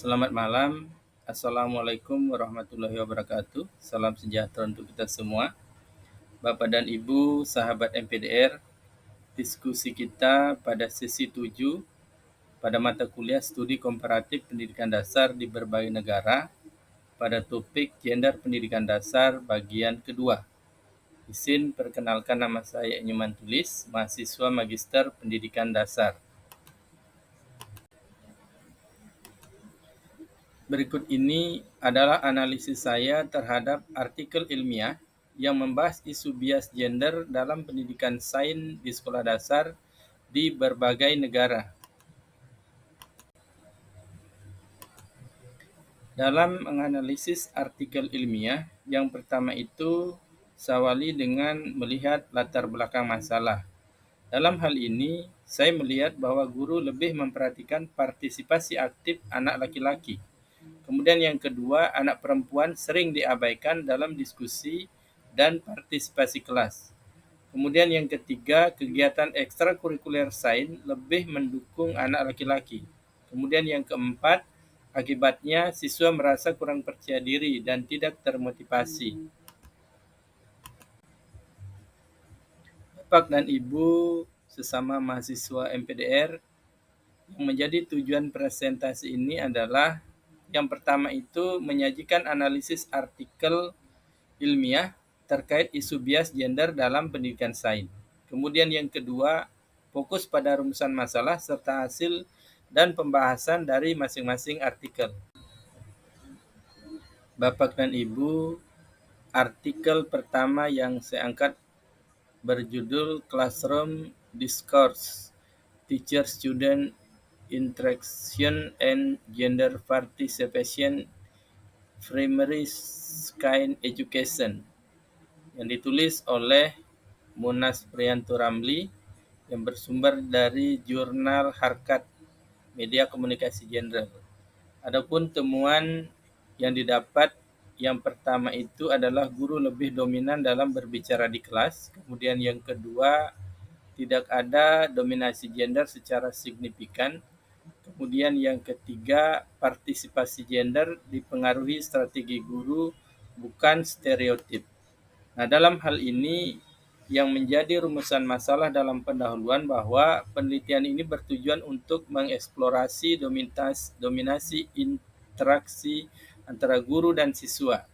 Selamat malam. Assalamualaikum warahmatullahi wabarakatuh. Salam sejahtera untuk kita semua. Bapak dan Ibu, sahabat MPDR, diskusi kita pada sesi 7 pada mata kuliah Studi Komparatif Pendidikan Dasar di berbagai negara pada topik Gender Pendidikan Dasar bagian kedua. Izin perkenalkan, nama saya Enyuman Tulis, mahasiswa Magister Pendidikan Dasar. Berikut ini adalah analisis saya terhadap artikel ilmiah yang membahas isu bias gender dalam pendidikan sains di sekolah dasar di berbagai negara. Dalam menganalisis artikel ilmiah, yang pertama itu saya awali dengan melihat latar belakang masalah. Dalam hal ini, saya melihat bahwa guru lebih memperhatikan partisipasi aktif anak laki-laki. Kemudian yang kedua, anak perempuan sering diabaikan dalam diskusi dan partisipasi kelas. Kemudian yang ketiga, kegiatan ekstrakurikuler sains lebih mendukung anak laki-laki. Kemudian yang keempat, akibatnya siswa merasa kurang percaya diri dan tidak termotivasi. Bapak dan Ibu sesama mahasiswa MPDR, yang menjadi tujuan presentasi ini adalah yang pertama itu menyajikan analisis artikel ilmiah terkait isu bias gender dalam pendidikan sains. Kemudian yang kedua, fokus pada rumusan masalah serta hasil dan pembahasan dari masing-masing artikel. Bapak dan Ibu, artikel pertama yang saya angkat berjudul Classroom Discourse, Teacher-Student Interaction and Gender Participation Primary Kind Education, yang ditulis oleh Munas Priyanto Ramli yang bersumber dari jurnal Harkat Media Komunikasi Gender. Adapun temuan yang didapat, yang pertama itu adalah guru lebih dominan dalam berbicara di kelas. Kemudian yang kedua, tidak ada dominasi gender secara signifikan. Kemudian yang ketiga, partisipasi gender dipengaruhi strategi guru, bukan stereotip. Nah, dalam hal ini yang menjadi rumusan masalah dalam pendahuluan bahwa penelitian ini bertujuan untuk mengeksplorasi dominasi interaksi antara guru dan siswa,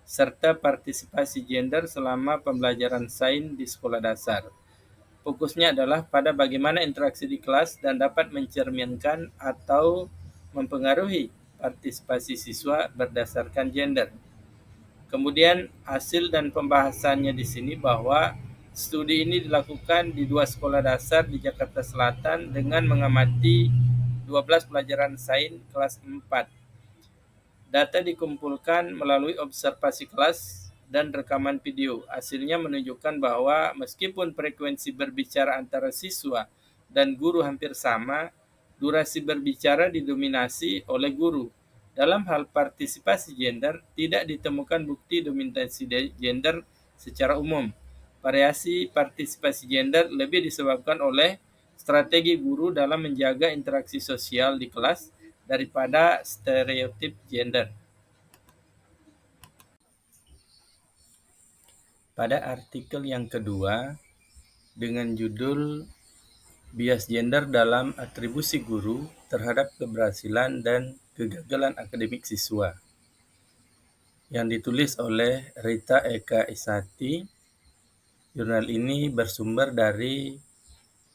serta partisipasi gender selama pembelajaran sains di sekolah dasar. Fokusnya adalah pada bagaimana interaksi di kelas dan dapat mencerminkan atau mempengaruhi partisipasi siswa berdasarkan gender. Kemudian hasil dan pembahasannya di sini bahwa studi ini dilakukan di 2 sekolah dasar di Jakarta Selatan dengan mengamati 12 pelajaran sains kelas 4. Data dikumpulkan melalui observasi kelas dan rekaman video. Hasilnya menunjukkan bahwa meskipun frekuensi berbicara antara siswa dan guru hampir sama, durasi berbicara didominasi oleh guru. Dalam hal partisipasi gender, tidak ditemukan bukti dominasi gender secara umum. Variasi partisipasi gender lebih disebabkan oleh strategi guru dalam menjaga interaksi sosial di kelas daripada stereotip gender. Pada artikel yang kedua dengan judul Bias Gender dalam Atribusi Guru terhadap Keberhasilan dan Kegagalan Akademik Siswa, yang ditulis oleh Rita Eka Isati. Jurnal ini bersumber dari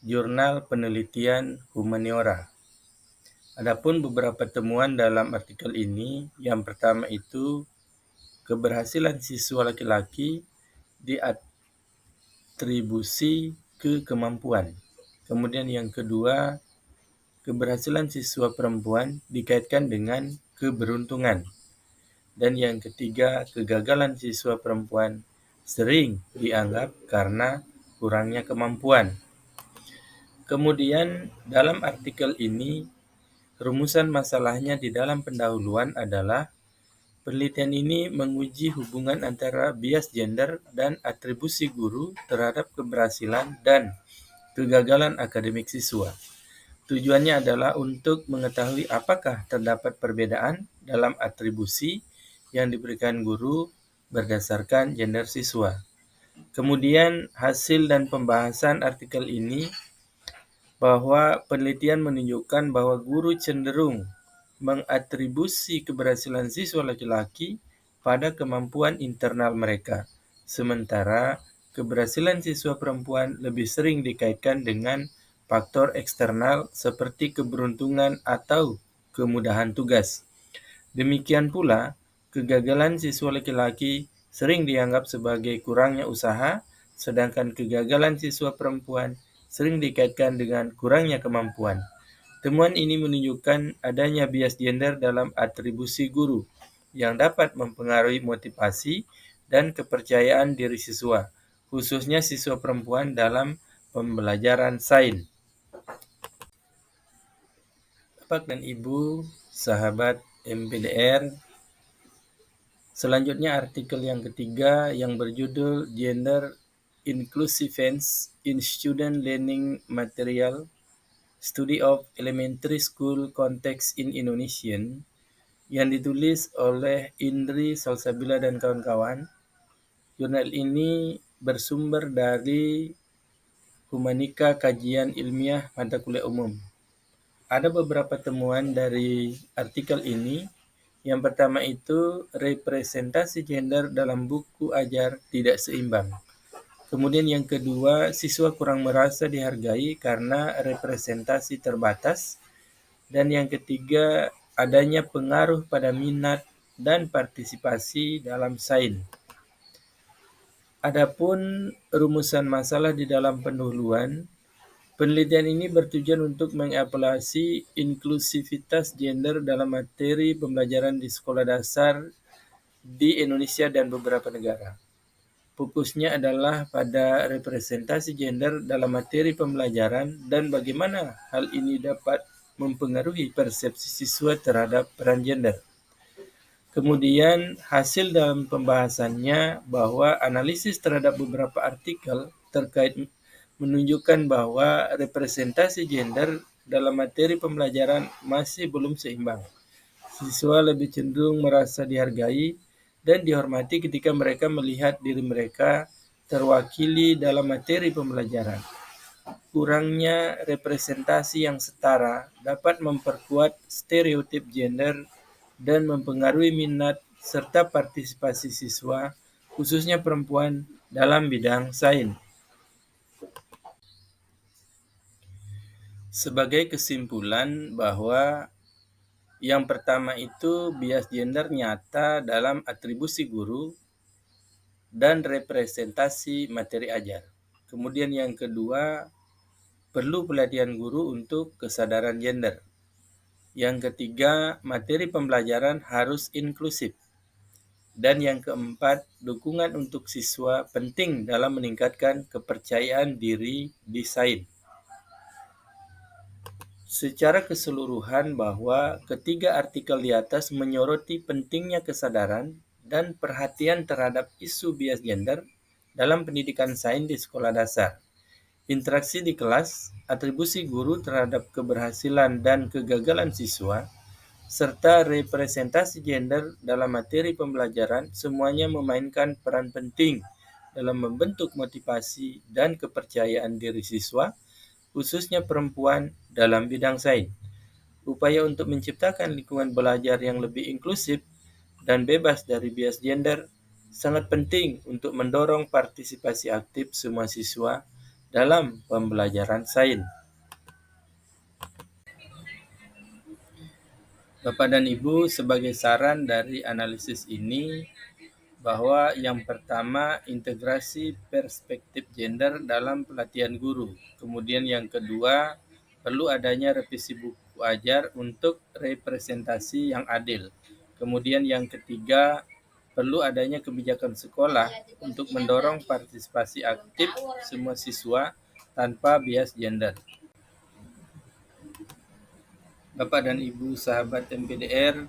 Jurnal Penelitian Humaniora. Adapun beberapa temuan dalam artikel ini, yang pertama itu keberhasilan siswa laki-laki diatribusi ke kemampuan. Kemudian yang kedua, keberhasilan siswa perempuan dikaitkan dengan keberuntungan. Dan yang ketiga, kegagalan siswa perempuan sering dianggap karena kurangnya kemampuan. Kemudian dalam artikel ini, rumusan masalahnya di dalam pendahuluan adalah penelitian ini menguji hubungan antara bias gender dan atribusi guru terhadap keberhasilan dan kegagalan akademik siswa. Tujuannya adalah untuk mengetahui apakah terdapat perbedaan dalam atribusi yang diberikan guru berdasarkan gender siswa. Kemudian hasil dan pembahasan artikel ini bahwa penelitian menunjukkan bahwa guru cenderung mengatribusi keberhasilan siswa laki-laki pada kemampuan internal mereka, sementara keberhasilan siswa perempuan lebih sering dikaitkan dengan faktor eksternal seperti keberuntungan atau kemudahan tugas. Demikian pula, kegagalan siswa laki-laki sering dianggap sebagai kurangnya usaha, sedangkan kegagalan siswa perempuan sering dikaitkan dengan kurangnya kemampuan. Temuan ini menunjukkan adanya bias gender dalam atribusi guru yang dapat mempengaruhi motivasi dan kepercayaan diri siswa, khususnya siswa perempuan dalam pembelajaran sains. Bapak dan Ibu, sahabat MPDR, selanjutnya artikel yang ketiga yang berjudul Gender Inclusiveness in Student Learning Material, Study of Elementary School Context in Indonesian, yang ditulis oleh Indri Salsabila dan kawan-kawan. Jurnal ini bersumber dari Humanika Kajian Ilmiah Mata Kuliah Umum. Ada beberapa temuan dari artikel ini. Yang pertama itu representasi gender dalam buku ajar tidak seimbang. Kemudian yang kedua, siswa kurang merasa dihargai karena representasi terbatas. Dan yang ketiga, adanya pengaruh pada minat dan partisipasi dalam sains. Adapun rumusan masalah di dalam pendahuluan, penelitian ini bertujuan untuk mengevaluasi inklusivitas gender dalam materi pembelajaran di sekolah dasar di Indonesia dan beberapa negara. Fokusnya adalah pada representasi gender dalam materi pembelajaran dan bagaimana hal ini dapat mempengaruhi persepsi siswa terhadap peran gender. Kemudian hasil dalam pembahasannya bahwa analisis terhadap beberapa artikel terkait menunjukkan bahwa representasi gender dalam materi pembelajaran masih belum seimbang. Siswa lebih cenderung merasa dihargai dan dihormati ketika mereka melihat diri mereka terwakili dalam materi pembelajaran. Kurangnya representasi yang setara dapat memperkuat stereotip gender dan mempengaruhi minat serta partisipasi siswa, khususnya perempuan, dalam bidang sains. Sebagai kesimpulan bahwa yang pertama itu bias gender nyata dalam atribusi guru dan representasi materi ajar. Kemudian yang kedua, perlu pelatihan guru untuk kesadaran gender. Yang ketiga, materi pembelajaran harus inklusif. Dan yang keempat, dukungan untuk siswa penting dalam meningkatkan kepercayaan diri di sains. Secara keseluruhan bahwa ketiga artikel di atas menyoroti pentingnya kesadaran dan perhatian terhadap isu bias gender dalam pendidikan sains di sekolah dasar. Interaksi di kelas, atribusi guru terhadap keberhasilan dan kegagalan siswa, serta representasi gender dalam materi pembelajaran semuanya memainkan peran penting dalam membentuk motivasi dan kepercayaan diri siswa, khususnya perempuan dalam bidang sains. Upaya untuk menciptakan lingkungan belajar yang lebih inklusif dan bebas dari bias gender sangat penting untuk mendorong partisipasi aktif semua siswa dalam pembelajaran sains. Bapak dan Ibu, sebagai saran dari analisis ini, bahwa yang pertama integrasi perspektif gender dalam pelatihan guru. Kemudian yang kedua, perlu adanya revisi buku ajar untuk representasi yang adil. Kemudian yang ketiga, perlu adanya kebijakan sekolah untuk mendorong partisipasi aktif semua siswa tanpa bias gender. Bapak dan Ibu sahabat MPDR,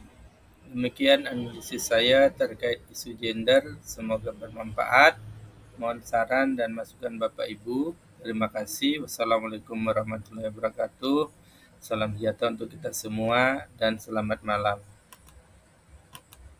demikian analisis saya terkait isu gender. Semoga bermanfaat. Mohon saran dan masukan Bapak Ibu. Terima kasih. Wassalamualaikum warahmatullahi wabarakatuh. Salam sejahtera untuk kita semua dan selamat malam.